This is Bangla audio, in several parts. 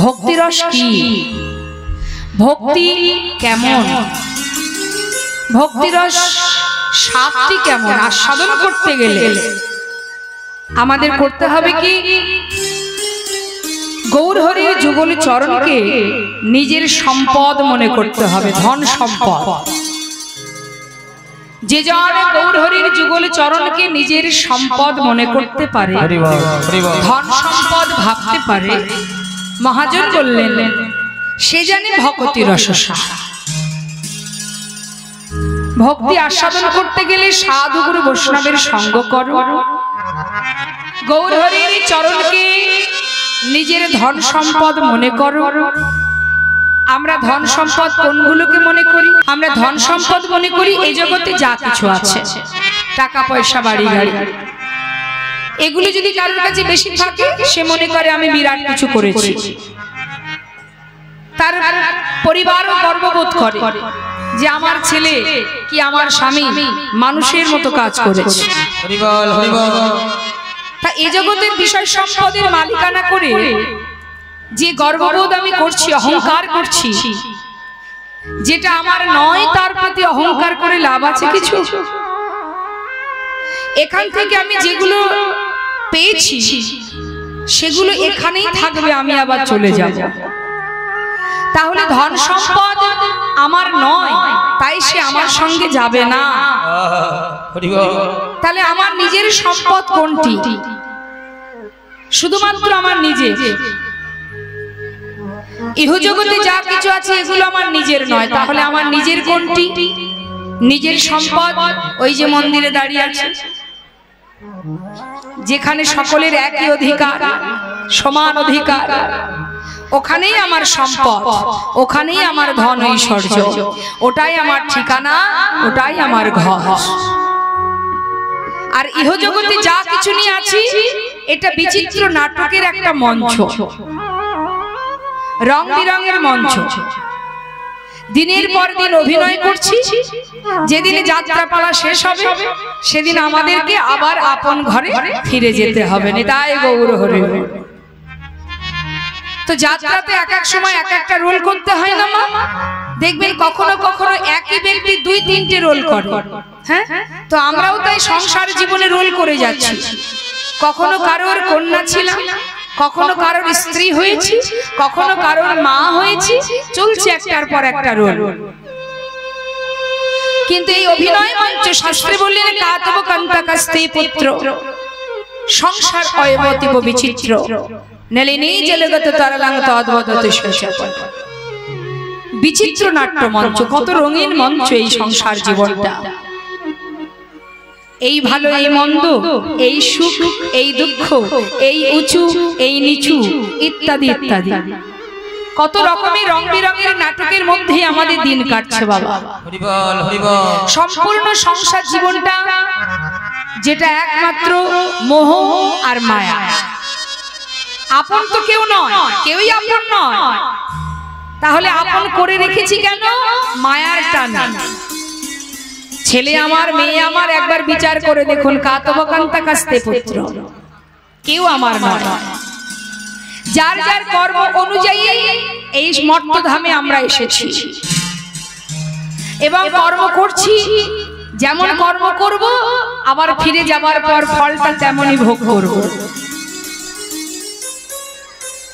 ভক্তিরস কি, ভক্তি কেমন, ভক্তিরস স্বাদটি কেমন আস্বাদন করতে গেলে আমাদের করতে হবে কি, গৌরহরির যুগল চরণকে নিজের সম্পদ মনে করতে হবে, ধন সম্পদ। যে জন গৌরহরির যুগল চরণকে নিজের সম্পদ মনে করতে পারে, ধন সম্পদ ভাবতে পারে, মহাজন বললেন সে জানে ভক্তি রসস্বাদ। ভক্তি আস্বাদন করতে গেলে সাধু গুরু বৈষ্ণবের সঙ্গ করো, গৌরহরির চরণকে নিজের ধন সম্পদ মনে করো। আমরা ধন সম্পদ কোনগুলোকে মনে করি? আমরা ধন সম্পদ মনে করি এই জগতে যা কিছু আছে, টাকা পয়সা বাড়ি গাড়ি, এগুলো যদি কারোর কাছে বেশি থাকে সে মনে করে আমি বিরাট কিছু করেছি, তার পরিবারও গর্ববোধ করে যে আমার ছেলে কি আমার স্বামী মানুষের মতো কাজ করেছে। তা এই জগতের বিষয় সম্পদের মালিকানা করে যে গর্ববোধ আমি করছি, অহংকার করছি, যেটা আমার নয় তার প্রতি অহংকার করে লাভ আছে কিছু? এখান থেকে আমি যেগুলো পেয়েছি সেগুলো এখানেই থাকবে, আমি আবার চলে যাব। তাহলে ধন সম্পদ আমার নয় তাই সে আমার সঙ্গে যাবে না। তাহলে আমার নিজের সম্পদ কোনটি? শুধুমাত্র আমার নিজে। ইহজগতে যা কিছু আছে এগুলো আমার নিজের নয়, তাহলে আমার নিজের কোনটি? নিজের সম্পদ ওই যে মন্দিরে দাঁড়িয়ে আছে, যেখানে সকলের একই অধিকার, সমান অধিকার, ওখানেই আমার সম্পদ, ওখানেই আমার ধন ঐশ্বর্য, ওটাই আমার ঠিকানা, ওটাই আমার ঘর। আর ইহজগতে যা কিছু নিয়ে আছি এটা বিচিত্র নাটকের একটা মঞ্চ, রং বিরঙের মঞ্চ। দিনের পর দিন অভিনয় করছি, যেদিন যাত্রাপালা শেষ হবে সেদিন আমাদেরকে আবার আপন ঘরে ফিরে যেতে হবে। নিতাই গৌর হরি। তো যাত্রাতে এক এক সময় এক একটা রোল করতে হয় না মা? দেখবেন কখনো কখনো একই ব্যক্তি দুই তিনটে রোল করে। হ্যাঁ, তো আমরাও তাই সংসার জীবনে রোল করে যাচ্ছি। কখনো কারোর কন্যা ছিলাম, কখনো কারোর স্ত্রী হয়েছি, কখনো কারোর মা হয়েছি, চলছে একটার পর একটা রোল। কিন্তু এই অভিনয় মঞ্চ শাস্ত্রে বললেন কাতব কান্তাকাস্তে পুত্র সংসার অয়বতীব বিচিত্র নলিনী জলগত তরলাং তদ্বদত শৈশব। বিচিত্র নাট্য মঞ্চ, কত রঙিন মঞ্চ এই সংসার জীবনটা। এই ভালো এই মন্দ, এই সুখ এই দুঃখ, এই উঁচু এই নিচু ইত্যাদি ইত্যাদি, কত রকমের রং বিরঙের নাটকের মধ্যে আমাদের দিন কাটছে বাবা। সম্পূর্ণ সংসার জীবনটা যেটা একমাত্র মোহ আর মায়া। আপন তো কেউ নয়, কেউই আপন নয়। তাহলে আপন করে রেখেছি কেন? মায়ার টানে। ছেলে আমার, মেয়ে আমার, একবার বিচার করে দেখুন, কাতব কান্তাকাস্তে পুত্র, কেউ আমার নয়। যার যার কর্ম অনুযায়ী এই মর্তধামে আমরা এসেছি এবং কর্ম করছি। যেমন কর্ম করব আবার ফিরে যাবার পর ফলটা তেমনই ভোগ করব।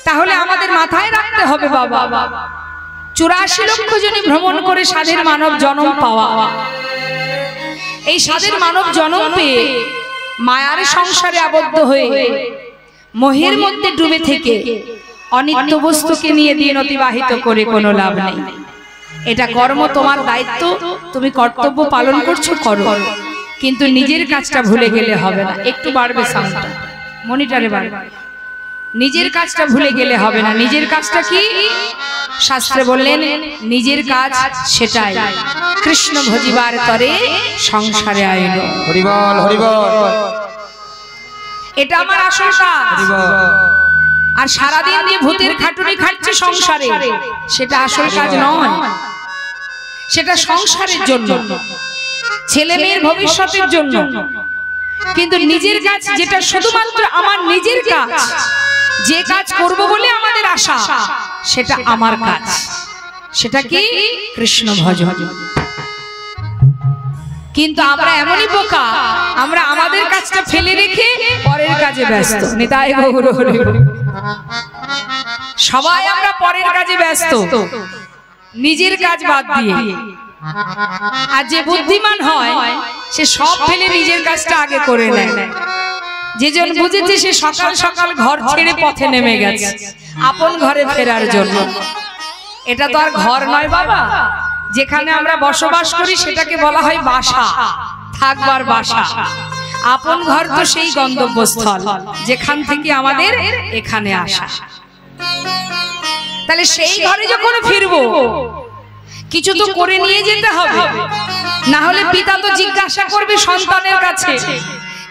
তাহলে আমাদের মাথায় রাখতে হবে বাবা, 84 লক্ষ জনে ভ্রমণ করে সাধের মানব জন্ম পাওয়া, এই সাধের মানব জন্ম পেয়ে মায়ার সংসারে আবদ্ধ হয়ে মোহের মধ্যে ডুবে থেকে অনিত্য বস্তুকে নিয়ে দিন অতিবাহিত করে কোনো লাভ নেই। এটা কর্ম, তোমার দায়িত্ব, তুমি কর্তব্য পালন করছো, করো, কিন্তু নিজের কাজটা ভুলে গেলে হবে না। একটু বাড়বে সাউন্ডটা, মনিটরে বাড়বে। নিজের কাজটা ভুলে গেলে হবে না। নিজের কাজটা কি? শাস্ত্রে বললেন নিজের কাজ সেটাই, কৃষ্ণ ভজিবার তরে সংসারে আইল। হরি বল, হরি বল। এটা আমার আসল কাজ। আর সারাদিন যে ভূতের খাটুনি খাচ্ছে সংসারে, সেটা আসল কাজ নয়। সেটা সংসারের জন্য, ছেলে মেয়ের ভবিষ্যতের জন্য। কিন্তু নিজের কাজ যেটা শুধুমাত্র আমার নিজের কাজ, যে কাজ করব বলে আমাদের আশা সেটা আমার কাজ, সেটা কি কৃষ্ণ ভজন। কিন্তু আমরা এমনই বোকা, আমরা আমাদের কাজটা ফেলে রেখে পরের কাজে ব্যস্ত। নিতাই গৌর হরি বল। সবাই আমরা পরের কাজে ব্যস্ত, নিজের কাজ বাদ দিয়ে। আর যে বুদ্ধিমান হয় সে সব ফেলে নিজের কাজটা আগে করে নেয়। যেজন বুঝেছে সে সকাল সকাল ঘর ছেড়ে পথে নেমে গেছে আপন ঘরে ফেরার জন্য। এটা তো আর ঘর নয় বাবা, যেখানে আমরা বসবাস করি সেটাকে বলা হয় বাসা, থাকবার বাসা। আপন ঘর তো সেই গন্তব্যস্থল যেখান থেকে আমাদের এখানে আসা। তাহলে সেই ঘরে যখন ফিরবো কিছু তো করে নিয়ে যেতে হবে, না হলে পিতা তো জিজ্ঞাসা করবে সন্তানের কাছে,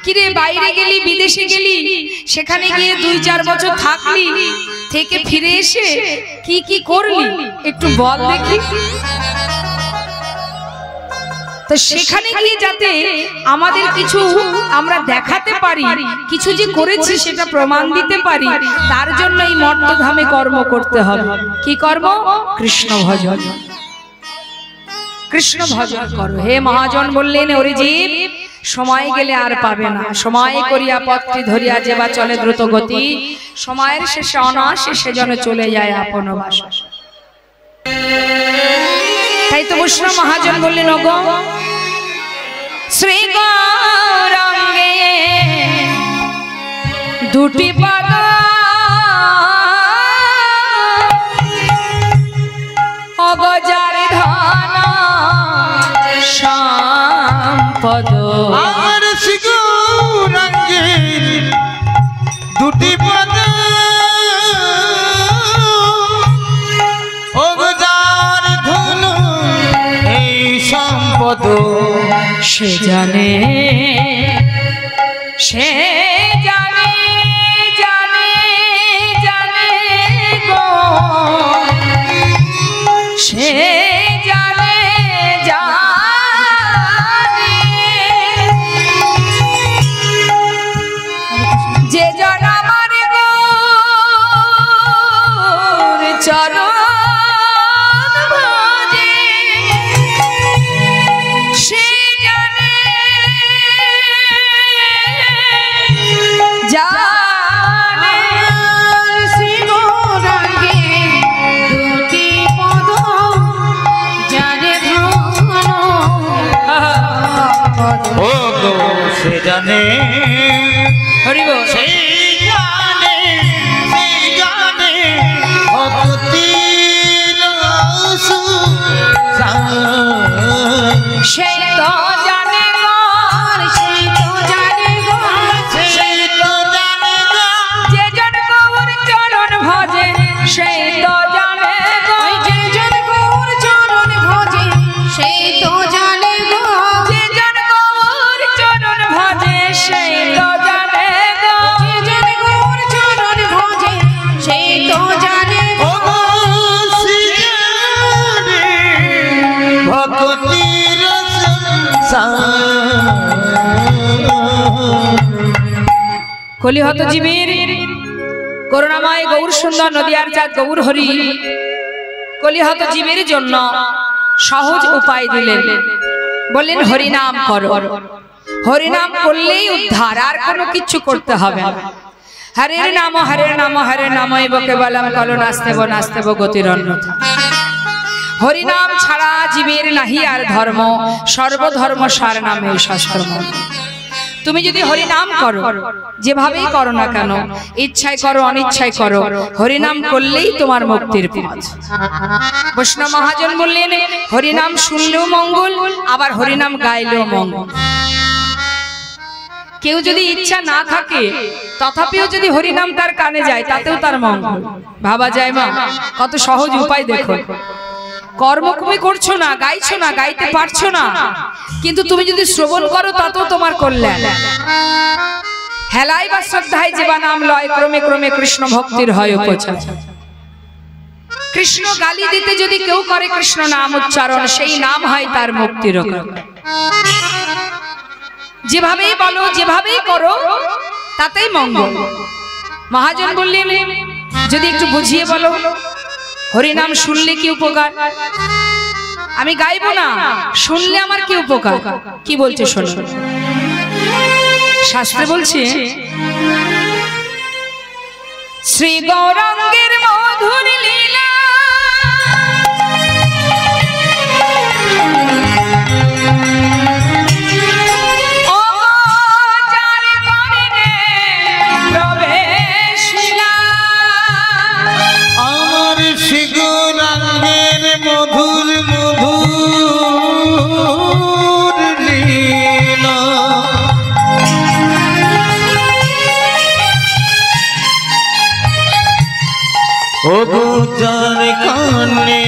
কিরে বাইরে গেলি, বিদেশে গেলি, সেখানে গিয়ে 2-4 বছর থাকলি, থেকে ফিরে এসে কি কি করলি একটু বল দেখি। তো সেখানে গিয়ে যাতে আমাদের কিছু আমরা দেখাতে পারি, কিছু যে করেছি সেটা প্রমাণ দিতে পারি, তার জন্য এই মর্তধামে কর্ম করতে হবে। কি কর্ম? কৃষ্ণ ভজন। কৃষ্ণ ভজন করো। হে মহাজন বললেন, ওরে জীব, সময় গেলে আর পাবে না। সময় করিয়া পথটি ধরিয়া যেবা চলে দ্রুত গতি, সময়ের শেষে অনায়াসে সে যেন চলে যায় আপন বাসা। তাই তো বৈষ্ণব মহাজন বললেন, ওগো শ্রী গৌরাঙ্গে দুটি পাদ অগজার ধন সম্পদ। আমার শ্রী গৌরাঙ্গে দুটি পাদ অগজার ধন এই সম্পদ। সে জানে, সে জানে, জানে জানে গো, সে জানে জানে, যে জন আমার গৌর চরণ সে জানে, হরি বল, সে জানে, সে জানে ভক্তির সেই তো জানে গো, সেই তো জানে গো, সেই তো জানে গো, যে জন গৌর চরণ ভজে সেই তো জানে গো, যে জন গৌর চরণ ভজে সেই তো জানে গো, যে জন গৌর চরণ ভজে সেই তো জানে গো, যে জন গৌর চরণ ভজে সেই তো জানে গো। ভক্তির কলিহত জীবের করুণাময় গৌর সুন্দর নদিয়ার চাঁদ গৌর হরি কলিহত জীবের জন্য সহজ উপায় দিলেন। বললেন হরিনাম করো, হরিনাম করলেই উদ্ধার, আর কোনো কিছু করতে হবে না। হরের নাম হরের নাম হরের নাম কেবলম কলো নাস্তেব নাস্তেব গতির অন্যথা। হরিনাম ছাড়া জীবের নাহি আর ধর্ম, সর্বধর্ম সার নামে শাস্ত্রম। তুমি যদি হরিনাম করো, যেভাবেই করো না কেন, ইচ্ছায় করো অনিচ্ছায় করো, হরিনাম করলেই তোমার মুক্তির পথ। বৈষ্ণব মহাজন বললেন, হরিনাম শুনলেও মঙ্গল, আবার হরিনাম গাইলেও মঙ্গল। কেউ যদি ইচ্ছা না থাকে তথাপিও যদি হরিনাম তার কানে যায় তাতেও তার মঙ্গল। ভাবা যায় মা, কত সহজ উপায় দেখো। কর্ম তুমি করছো না, গাইছো না, গাইতে পারছো না, কিন্তু তুমি যদি শ্রবণ করো তাতেও তোমার কল্যাণ। হেলাই বা শ্রদ্ধায় যেবা নাম লয়, ক্রমে ক্রমে কৃষ্ণ ভক্তির হয় উপচার। কৃষ্ণ গালি দিতে যদি কেউ করে কৃষ্ণ নাম উচ্চারণ, সেই নাম হয় তার মুক্তির কারণ। যেভাবেই বলো, যেভাবেই করো, তাতেই মঙ্গল। মহাজন বললেন যদি একটু বুঝিয়ে বলো হরিনাম শুনলে কি উপকার? আমি গাইবো না, শুনলে আমার কি উপকার? কি বলছে শোনো। শাস্ত্রে বলছে শ্রী গৌরাঙ্গের মধুর লীলা মধুর মধুর লীলা ও গোচার কানে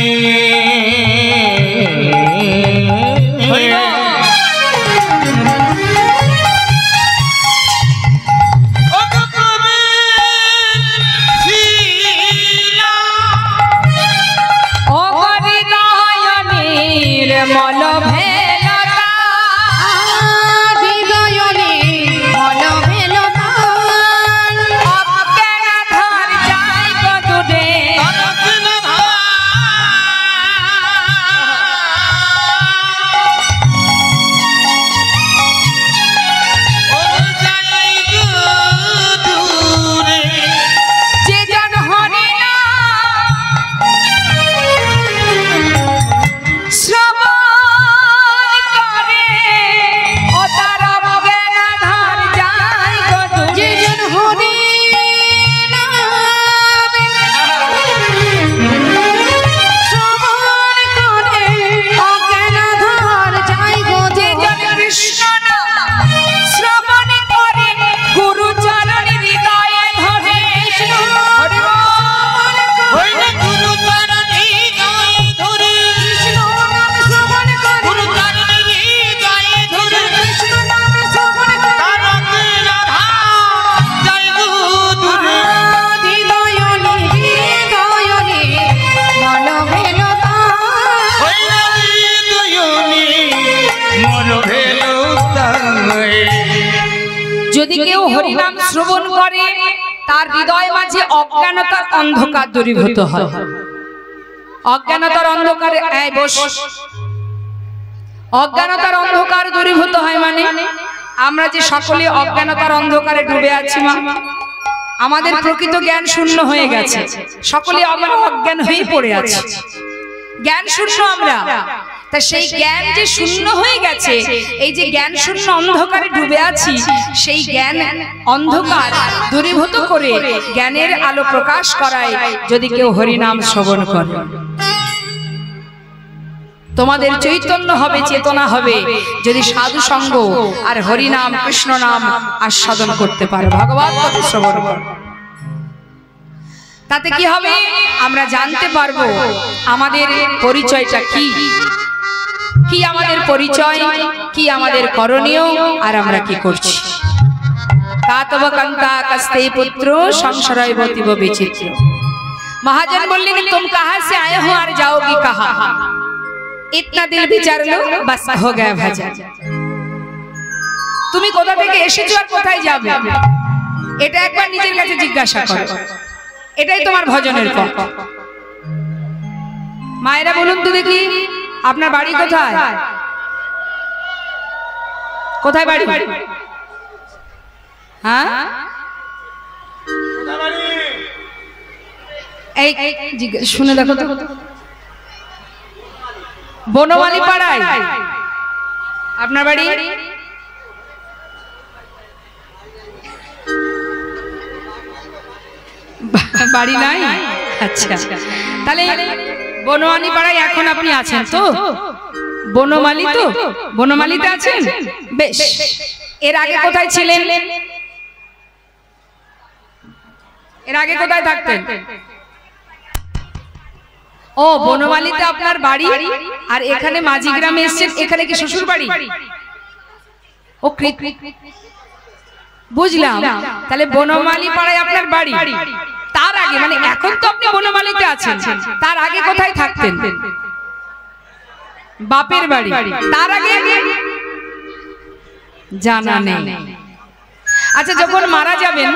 যদি কেউ হরিনাম শ্রবণ করে তার হৃদয় মাঝে অজ্ঞানতার অন্ধকার দূরীভূত হয়। অজ্ঞানতার অন্ধকারে অজ্ঞানতার অন্ধকার দূরীভূত হয় মানে আমরা যে সকলে অজ্ঞানতার অন্ধকারে ডুবে আছি মা, আমাদের প্রকৃত জ্ঞান শূন্য হয়ে গেছে, সকলে আমরা অজ্ঞান হয়ে পড়ে আছি, জ্ঞান শূন্য আমরা। তা সেই জ্ঞান যে শূন্য হয়ে গেছে, এই যে জ্ঞান শূন্য অন্ধকারে ডুবে আছি, সেই জ্ঞান অন্ধকার দূরীভূত করে জ্ঞানের আলো প্রকাশ করায় যদি কেউ হরিনাম শ্রবণ করে। তোমাদের চৈতন্য হবে, চেতনা হবে যদি সাধু সঙ্গ আর হরিনাম কৃষ্ণ নাম আস্বাদন করতে পারো, ভগবত কথা শ্রবণ করো। তাতে কি হবে? আমরা জানতে পারবো আমাদের পরিচয়টা কি, কি আমাদের পরিচয়, কি আমাদের করণীয়, আর আমরা কি করছি। কাতব কান্তা কস্তে পুত্র সংশরয়বতীব বিচিত্র। महाजन बोलने तुम कहां से आए हो और जाओगी कहां? इतना दिल विचार लो, बस हो गया भजन। তুমি কোথা থেকে এসেছো আর কোথায় যাবে এটা একবার নিজের কাছে জিজ্ঞাসা করো, এটাই তোমার ভজনের পথ। মায়েরা বলুন তো দেখি আপনার বাড়ি কোথায়? কোথায় বাড়ি? হ্যাঁ এই শুনে দেখো তো, বনমালী পাড়ায় আপনার বাড়ি? বাড়ি নাই? আচ্ছা, তাহলে বনমালী পাড়ায় এখন আপনি আছেন তো? বনমালী তো, বনমালীতে আছেন, বেশ। এর আগে কোথায় ছিলেন? এর আগে কোথায় থাকতেন? ও বনমালীতে আপনার বাড়ি, আর এখানে মাঝি গ্রামে এসেছেন, এখানে কি শ্বশুর বাড়ি? ও বুঝলাম, তাহলে বনমালী পাড়ায় আপনার বাড়ি। তার আগে মানে এখন তো আপনি বনমালীতে আছেন, তার আগে কোথায় থাকতেন? বাপের বাড়ি। তার আগে জানা নেই। আচ্ছা, যখন মারা যাবেন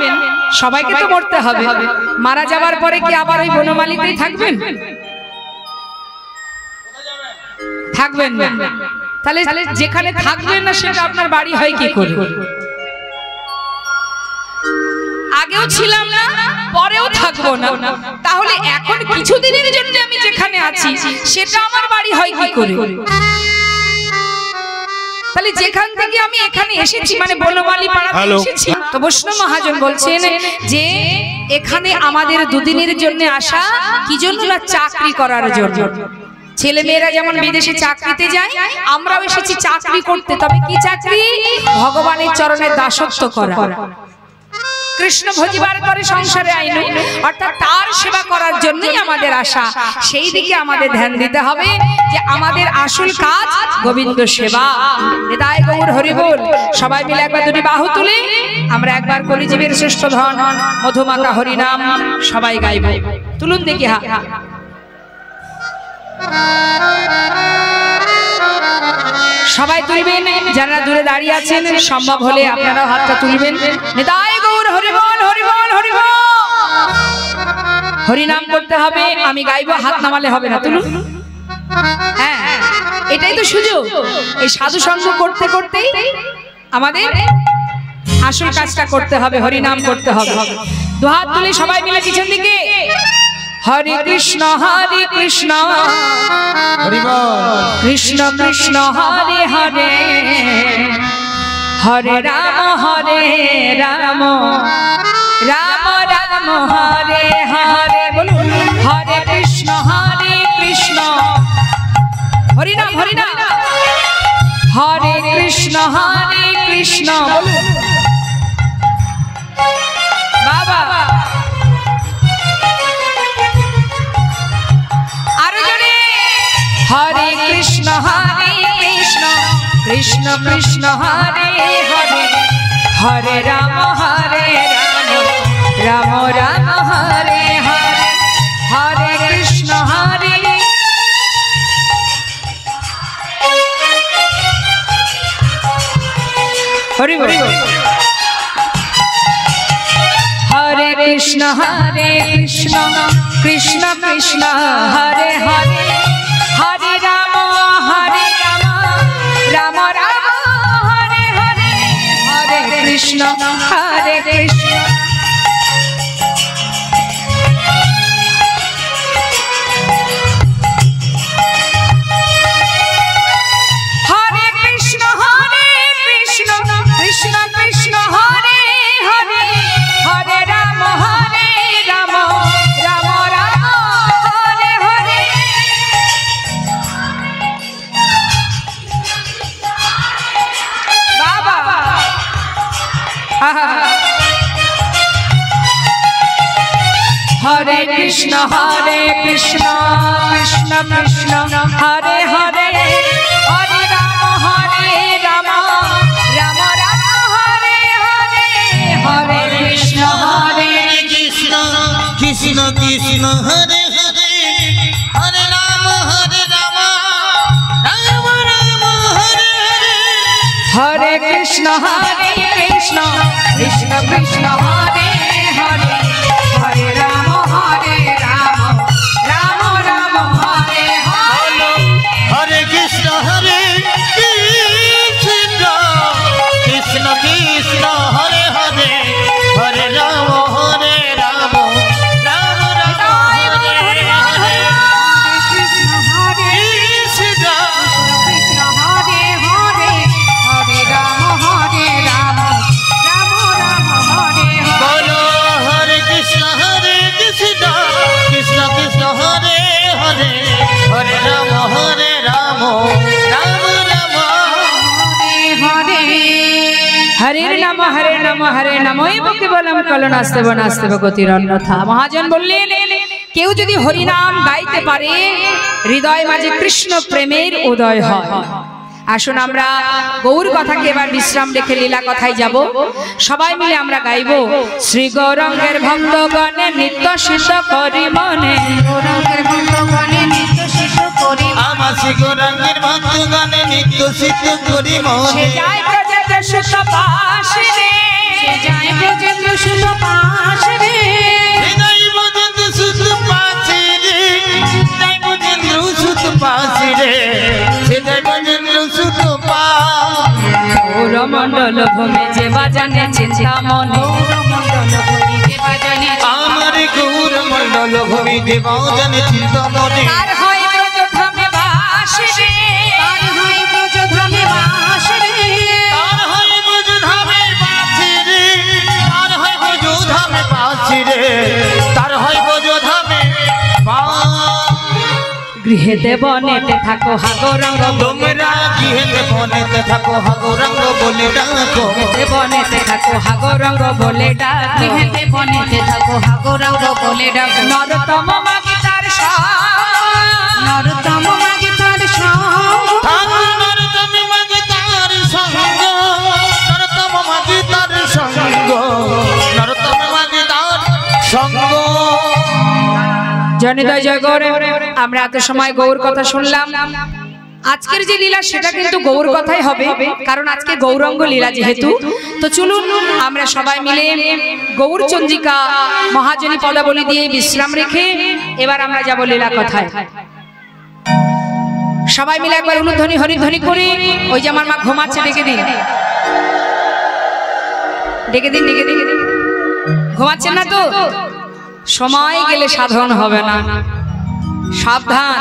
সবাইকে তো মরতে হবে, মারা যাবার পরে কি আবার ওই বনমালীতেই থাকবেন? থাকবেন না। তাহলে যেখানে থাকবেন না সেটা আপনার বাড়ি হয় কি করে? আগেও ছিলাম না, পরেও থাকবো না, তাহলে এখন কিছুদিনের জন্য আমি যেখানে আছি সেটা আমার বাড়ি হয় কি করে? তাহলে যেখান থেকে আমি এখানে এসেছি মানে বনমালী পাড়াতে এসেছি। তো বৈষ্ণব মহাজন বলছেন যে এখানে আমাদের দুদিনের জন্য আসা, কি জন্য? না চাকরি করার জন্য। ছেলে মেয়েরা যেমন বিদেশে চাকরিতে যায়, আমরাও এসেছি চাকরি করতে। তবে কি চাকরি? ভগবানের চরণে দাসত্ব করা, কৃষ্ণ ভজিবার করে সংসারে আইন, অর্থাৎ তার সেবা করার জন্যই আমাদের আশা। সেই দিকে আমাদের ধ্যান দিতে হবে যে আমাদের আসল কাজ গোবিন্দ সেবা। হৃদয় গৌর হরি বল। সবাই মিলে একবার দুটি বাহু তুলে আমরা একবার কলিজীবের শ্রেষ্ঠ ধন মধুমাতা হরিনাম সবাই গাইব। তুলুন দেখি হা। সবাই তুলবেন, যারা দূরে দাঁড়িয়ে আছেন সম্ভব হলে আপনারাও হাতটা তুলবেন। নিতাই গৌর হরি বল, হরি বল, হরি বল। হরিনাম করতে হবে, আমি গাইবো, হাত নামালে হবে না। তুলুন। হ্যাঁ, এটাই তো সুযোগ। এই সাধু সঙ্গ করতে করতেই আমাদের আসল কাজটা করতে হবে, হরিনাম করতে হবে। দুহাত তুলে সবাই মিলে পিছন দিকে। হরে কৃষ্ণ কৃষ্ণ কৃষ্ণ হরে হরে, হরে রাম রাম রাম রাম হরে হরে। বলুন হরে কৃষ্ণ হরিনাম হরিনাম, হরে কৃষ্ণ বলুন বাবা। হরে কৃষ্ণ কৃষ্ণ কৃষ্ণ হরে হরে, হরে রাম রাম রাম হরে হরে, হরে কৃষ্ণ হরে হরি হরি, হরে কৃষ্ণ কৃষ্ণ কৃষ্ণ হরে হরে, হরে রাম রাম রাম হরে হরে, হরে কৃষ্ণ কৃষ্ণ। হরে কৃষ্ণ কৃষ্ণ কৃষ্ণ হরে হরে, হরে রাম রাম রাম রাম হরে হরে। বাবা হরে কৃষ্ণ কৃষ্ণ কৃষ্ণ হরে হরে, হরে রাম রাম রাম রাম হরে হরে, হরে কৃষ্ণ কৃষ্ণ কৃষ্ণ কৃষ্ণ হরে হরে, হরে রাম রাম রাম হরে হরে, হরে কৃষ্ণ কৃষ্ণ কৃষ্ণ কৃষ্ণ হরে হরে, হরে রাম রাম রাম হরে হরে, হরে কৃষ্ণ কৃষ্ণ কৃষ্ণ কৃষ্ণ হরে হরে, হরে রাম রাম রাম হরে হরে, কৃষ্ণ কৃষ্ণ কৃষ্ণ হরে হরে, হরে রাম রাম রাম হরে হরে। বলো হরে কৃষ্ণ কৃষ্ণ কৃষ্ণ কৃষ্ণ হরে হরে, হরে রাম রাম রাম হরে নাম হরে নাম ওই বকে বললাম কলন আসতে বনাস্তে গতির অন্যথা। মহাজন বললেন কেউ যদি হরিনাম গাইতে পারে হৃদয় মাঝে কৃষ্ণ প্রেমের উদয় হয়। আসুন আমরা গৌর কথাকে এবার বিশ্রাম রেখে লীলা কথায় যাব। সবাই মিলে আমরা গাইব শ্রী গৌরাঙ্গের ভক্তগণে নিত্য সিদ্ধ করি মনে, গৌরাঙ্গের ভক্তগণে নিত্য শিশু করি, আমার শ্রী গৌরাঙ্গের ভক্তগণে নিত্য সিদ্ধ করি মনে, সে যায় প্রজাদের সুখ পাশে রে, যায় ব্রজেন্দ্র সুত পাশ রে হৃদয় বজেন্দ্র সুত পাশে রে হৃদয় বজেন্দ্র সুত পাশে রে হৃদয় বজেন্দ্র সুত পাশ গৌরমণ্ডল ভূমি যে বাজানে চিন্তা মনে আমার গৌর মণ্ডল ভূমি দেবাজানে চিন্তা মনে তার হয় ব্রজধামে বাস রে তার হয় ব্রজধামে বাস রে তার হয় ব্রজধামে বাসে রে তার হয় ব্রজধামে বাসে রে তার হয় ব্রজধামে গৃহেতে বনেতে থাকো হাগরঙ্গ তোমরা গৃহেতে বনেতে থাকো হাগরঙ্গ বলে ডাকো বনেতে থাকো হাগরঙ্গ বলে ডাক গৃহেতে বনেতে থাকো হাগরঙ্গ বলে ডাক নরতম মাগি তার নরতম মাগে তার সঙ্গ নরতম মাগে তার সঙ্গ নরতম মাগে তার সঙ্গ নরতম মাগে তার সঙ্গ জনিদয় জয় গৌর আমরা এত সময় গৌর কথা শুনলাম আজকের যে লীলা সেটা কিন্তু গৌর কথাই হবে কারণ আজকে গৌরাঙ্গ লীলা যেহেতু তো চলুন আমরা সবাই মিলে গৌর চন্দ্রিকা মহাজনী পদাবলী দিয়ে বিশ্রাম রেখে এবার আমরা যাব লীলা কথায় সবাই মিলে একবার অনুধ্বনি হরিধ্বনি করে ওই যে আমার মা ঘুমাচ্ছে ডেকে দিন ডেকে দিন ডেকে দিন ঘুমাচ্ছেন না তো সময় গেলে সাধন হবে না সাবধান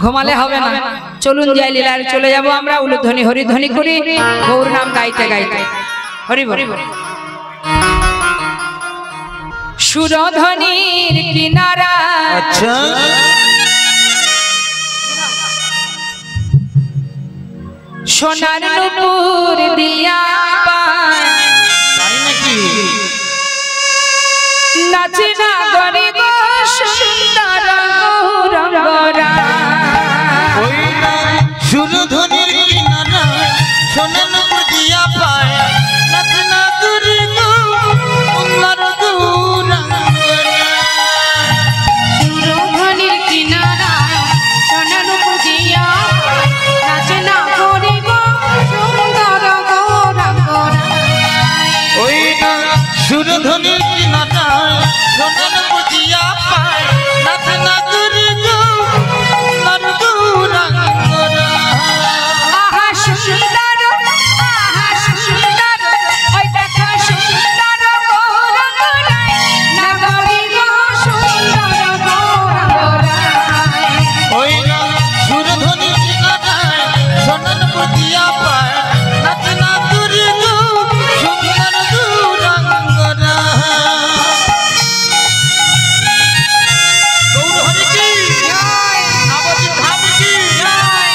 ঘুমালে হবে না চলুন যাই লীলার চলে যাব আমরা উলুধ্বনি হরিধ্বনি করে গৌর নাম গাইতে গাইতে হরি বল সুরধ্বনির কিনারা আচ্ছা সোনার নূপুর দিয়া পায় তাই নাকি নাচে না গরি গো সুন্দর গৌরঙ্গরা ওই না সুরধ্বনির কিনারা সোনার দিয়া পায় নাচ না করি গো উন্নার গৌরাঙ্গরা সুরধ্বনির কিনারা সোনার পুজিয়া নাচে না করিব সুন্দর গৌরাঙ্গ ওই না সুরধ্বনির কিনারা সোনার দিয়া পায় নাচ না করি গো উন্নার গৌরাঙ্গরা আহা সুন্দর ওই দেখা সুন্দর গৌরঙ্গরা নগরী গো সুন্দর গৌরাঙ্গ ওই না সুরধ্বনির কিনারায় সোনার দিয়া পায় নাচ না করি গো সুন্দর গৌরাঙ্গরা গৌর হরি কি জয় নবদ্বীপ ধাম কি জয়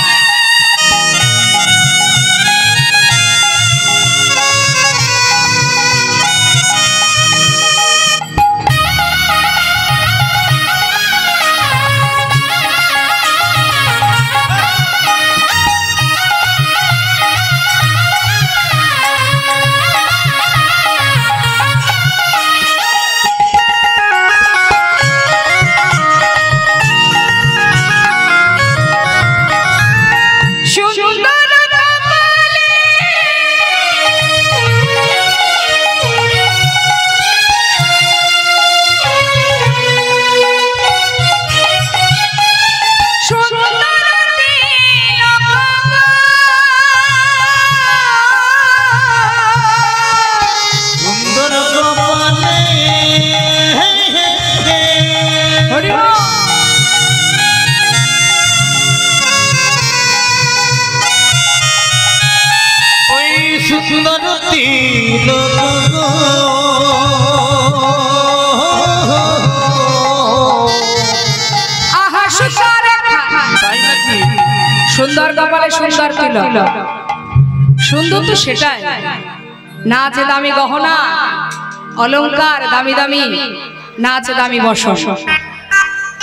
সুন্দর কমলে সুন্দর তিলক সুন্দর কপালে হরি বল। ওই সুন্দর তিলক গো আহা সুন্দর তাই নাকি সুন্দর কপালে সুন্দর তিলক সুন্দর তো সেটাই না আছে দামি গহনা অলংকার দামি দামি না আছে দামি বসন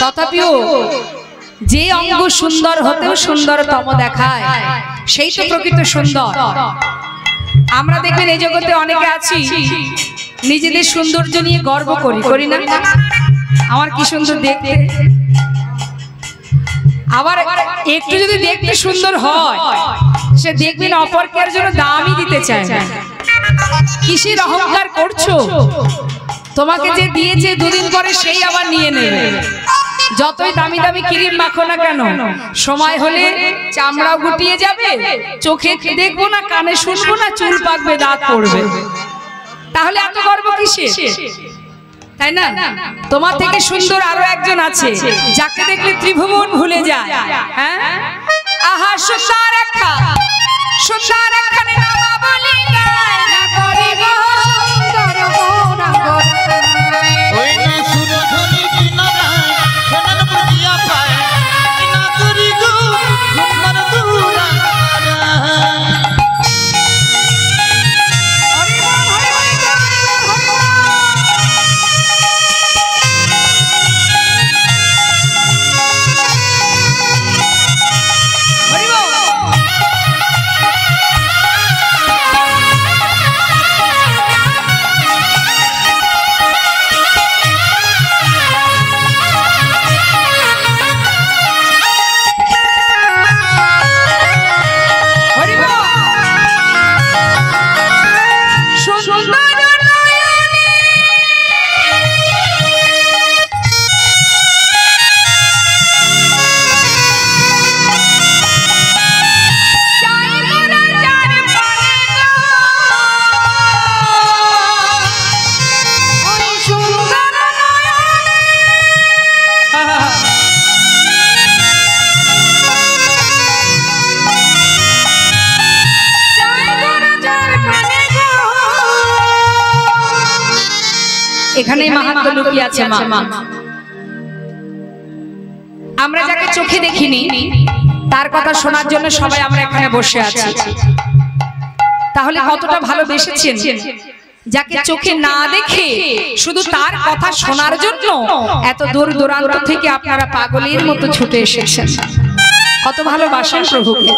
তথাপিও যে অঙ্গ সুন্দর হতেও সুন্দরতম দেখায় সেই তো প্রকৃত সুন্দর আমরা দেখবেন এই জগতে অনেকে আছি নিজেদের সৌন্দর্য নিয়ে গর্ব করি না আমার কি সুন্দর দেখতে আবার একটু যদি দেখতে সুন্দর হয় সে দেখবেন অপরকে জন্য দামই দিতে চায় না কিসের অহংকার করছো? তোমাকে যে দিয়েছে দুদিন পরে সেই আবার নিয়ে নেবে। যতই দামি দামি ক্রিম মাখো না কেন, সময় হলে চামড়াও গুটিয়ে যাবে, চোখে দেখবো না, কানে শুনবো না, চুল পাকবে, দাঁত পড়বে। তাহলে এত গর্ব কিসের? তাই না? তোমার থেকে সুন্দর আরো একজন আছে, যাকে দেখলে ত্রিভুবন ভুলে যায়। হ্যাঁ, আহা সুন্দর একটা, সুন্দর একখানে নামা বলি গায় না করি গো সুন্দর গৌরাঙ্গ। ওই না সুরধনী কিনারায় সোনার বুঝিয়া পায় না করি গো সুন্দর দুরাঙ্গারা। এখানেই মাহাত্ম্য লুকিয়ে আছে মা। আমরা যাকে চোখে দেখিনি তার কথা শোনার জন্য সবাই আমরা এখানে বসে আছি। তাহলে কতটা ভালোবেসেছেন যাকে চোখে না দেখে শুধু তার কথা শোনার জন্য এত দূর দূরান্ত থেকে আপনারা পাগলের মতো ছুটে এসেছেন। কত ভালোবাসেন প্রভুকে,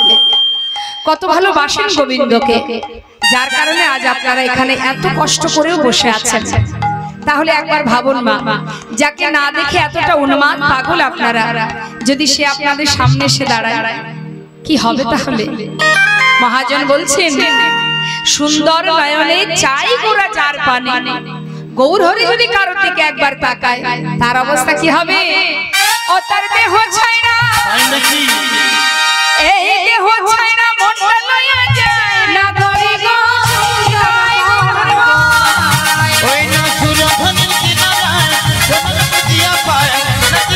কত ভালোবাসেন গোবিন্দকে, যার কারণে আজ আপনারা এখানে এত কষ্ট করেও বসে আছেন। তাহলে একবার ভাবুন মা, যাকে না দেখে এতটা উন্মাদ পাগল আপনারা, যদি সে আপনাদের সামনে এসে দাঁড়ায় কি হবে? তাহলে মহাজন বলছেন, সুন্দর নয়নে চাই গোরা যার পানে, গৌর হরি যদি কারো দিকে একবার তাকায় তার অবস্থা কি হবে? ও তার দেহ ছাইরা, এই দেহ ছাইরা মনটা লইয়া যায় না ধরি গো ওই না সুরধনী কিনারায় সোনার বুঝিয়া পায়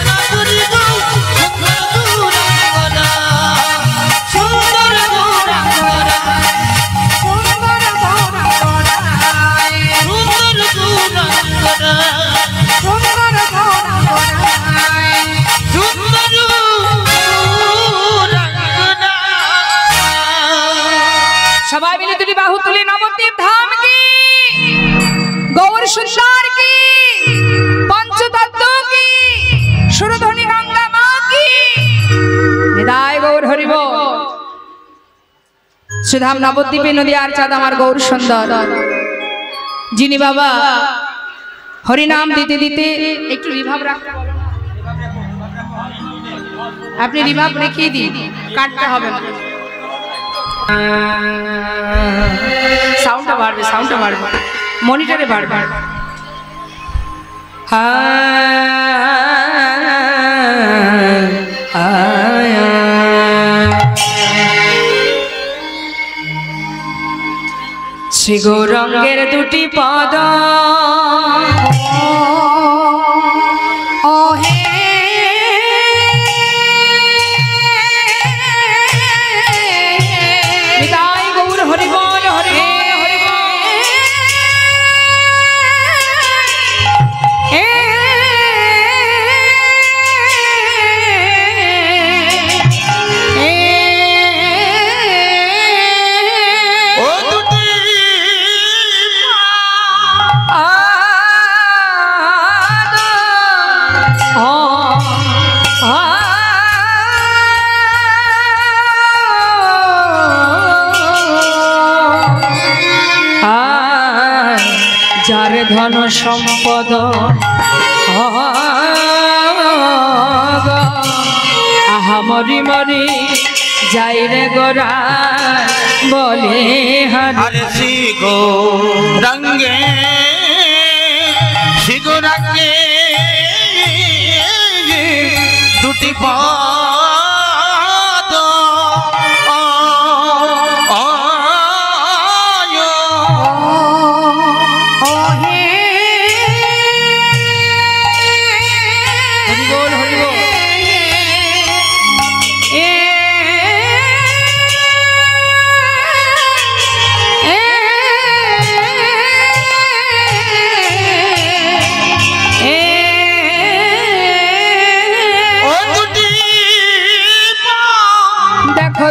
না করি গো সুন্দর দুরাঙ্গারা। সুন্দর দুরাঙ্গারা, সুন্দর দুরাঙ্গারা, সুন্দর দুরাঙ্গারা, সুন্দর দুরাঙ্গারা। সবাই মিলে দুটি বাহু তুলে নবদ্বীপ ধাম কি, গৌর সুন্দর কি, পঞ্চতত্ত্ব কি, সুরধনী গঙ্গা মা কি, নিতাই গৌর হরি বল। সুধাম নবদ্বীপে নদী আর চাঁদ আমার গৌর সুন্দর, যিনি বাবা হরিনাম দিতে দিতে একটু রিভাব রাখতে বলো না। আপনি রিভাব রেখেই দিন, কাটতে হবে না। সাউন্ডটা বাড়বে, সাউন্ডটা বাড়বে, মনিটরে বাড়বে। শ্রী গৌরাঙ্গের দুটি পদ ও হে নিতাই গৌর হরি বল, হরি হরি যার ধন সম্পদ আহা মরি মরি যাই রে গোরা বলে হরি আরে শিগো রঙ্গে দুটি পাদ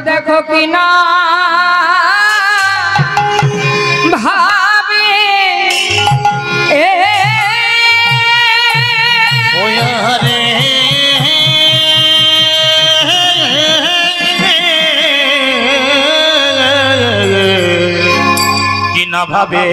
দেখো কিনা ভাবে রে কিনা ভাবে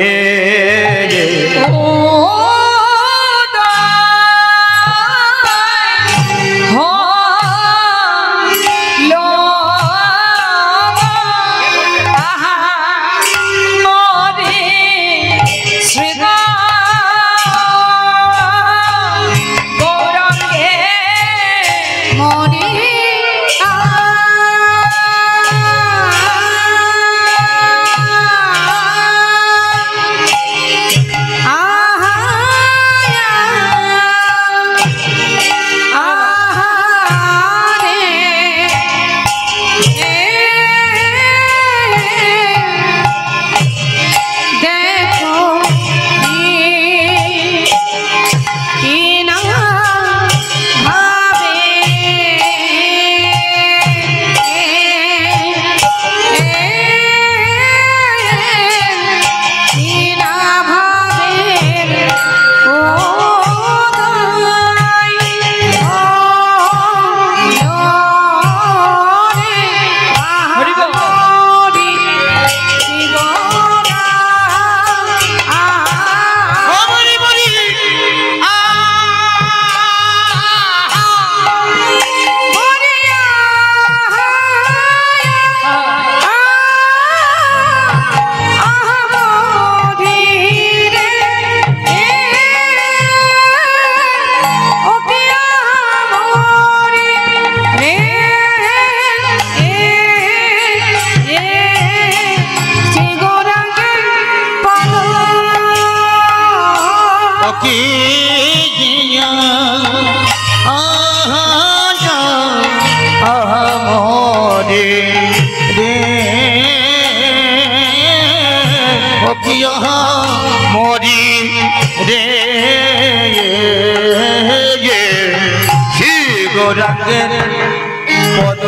मोरी रे गौरंगेर पद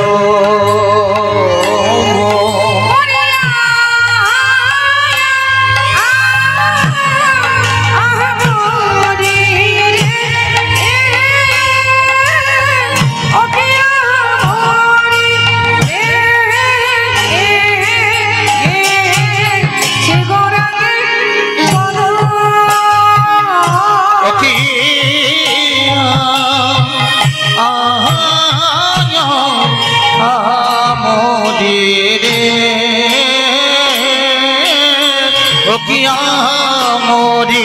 मोरी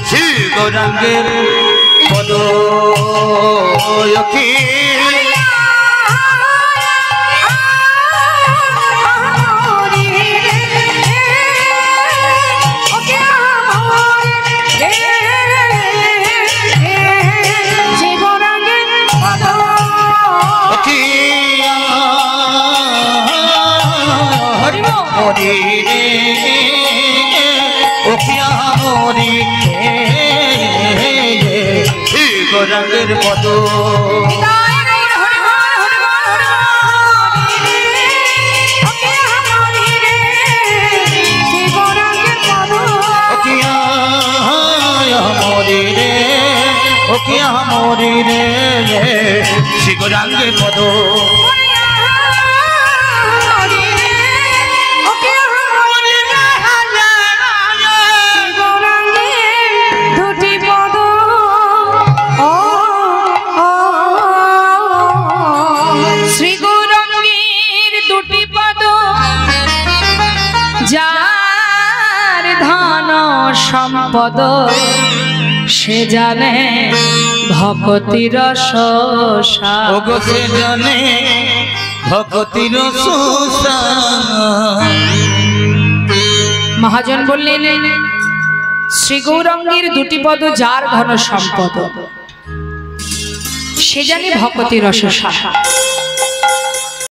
श्री गौरंगेर पद मोरी रे ओखिया मोरी गौरंगेर पद मोरी रे ओखिया मोरी रे श्री गौरंगेर पद সম্পদ সে জানে ভক্তির রসসা ওগো সে জানে ভক্তির রসসা। মহাজন বললেন শ্রী গৌরাঙ্গের দুটি পদ যার ঘন সম্পদ সে জানে ভক্তির রসসা।